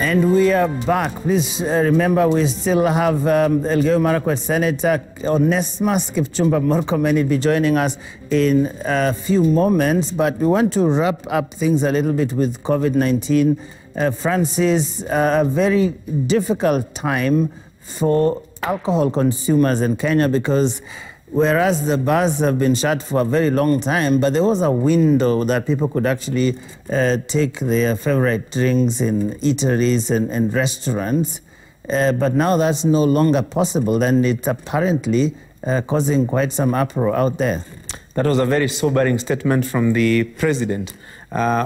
And we are back. Please remember, we still have Elgeyo Marakwet Senator Onesmus Kipchumba Murkomen will be joining us in a few moments, but we want to wrap up things a little bit with COVID-19. Francis, a very difficult time for alcohol consumers in Kenya because whereas the bars have been shut for a very long time, but there was a window that people could actually take their favorite drinks in eateries and restaurants. But now that's no longer possible, and it's apparently causing quite some uproar out there. That was a very sobering statement from the president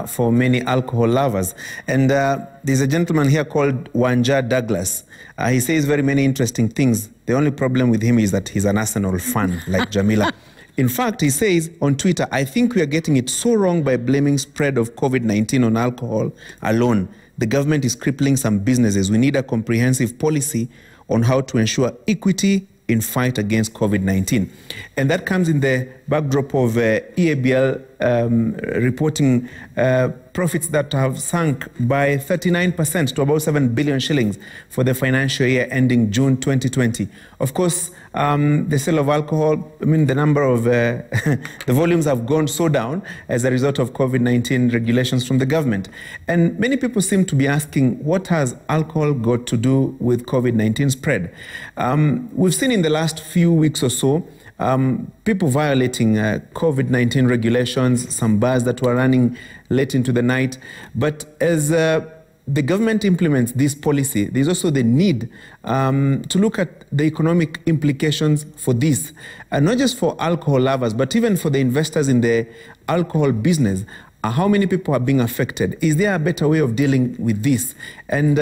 for many alcohol lovers. And there's a gentleman here called Wanja Douglas. He says very many interesting things. The only problem with him is that he's an Arsenal fan, like Jamila. In fact, he says on Twitter, I think we are getting it so wrong by blaming spread of COVID-19 on alcohol alone. The government is crippling some businesses. We need a comprehensive policy on how to ensure equity in fight against COVID-19. And that comes in the backdrop of EABL reporting profits that have sunk by 39% to about 7 billion shillings for the financial year ending June 2020. Of course, the sale of alcohol, I mean, the number of, the volumes have gone so down as a result of COVID-19 regulations from the government. And many people seem to be asking, what has alcohol got to do with COVID-19 spread? We've seen in the last few weeks or so, people violating COVID-19 regulations, some bars that were running late into the night. But as the government implements this policy, there's also the need to look at the economic implications for this, not just for alcohol lovers, but even for the investors in the alcohol business. How many people are being affected? Is there a better way of dealing with this? And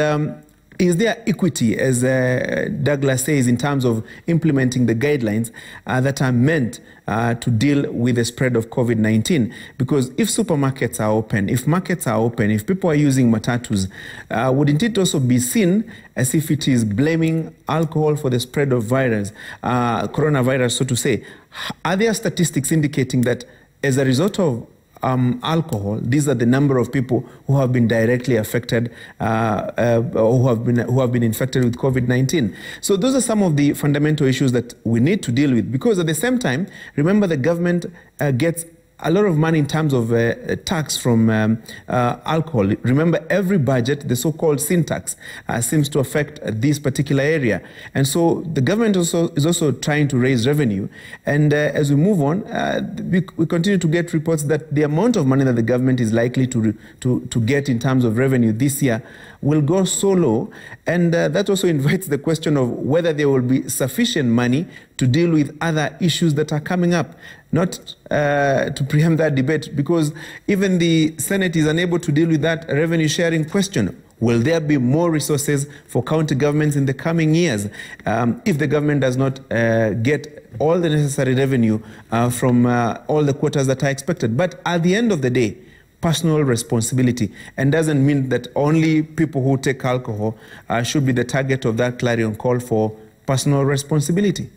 is there equity, as Douglas says, in terms of implementing the guidelines that are meant to deal with the spread of COVID-19? Because if supermarkets are open, if markets are open, if people are using matatus, wouldn't it also be seen as if it is blaming alcohol for the spread of virus, coronavirus, so to say? Are there statistics indicating that as a result of alcohol, these are the number of people who have been directly affected, who have been infected with COVID-19. So those are some of the fundamental issues that we need to deal with, because at the same time, remember, the government gets a lot of money in terms of tax from alcohol. Remember, every budget, the so-called sin tax, seems to affect this particular area. And so the government is also trying to raise revenue. And as we move on, we continue to get reports that the amount of money that the government is likely to get in terms of revenue this year will go so low. And that also invites the question of whether there will be sufficient money to deal with other issues that are coming up. Not to preempt that debate, because even the Senate is unable to deal with that revenue sharing question. Will there be more resources for county governments in the coming years if the government does not get all the necessary revenue from all the quotas that are expected? But at the end of the day, personal responsibility, and doesn't mean that only people who take alcohol should be the target of that clarion call for personal responsibility.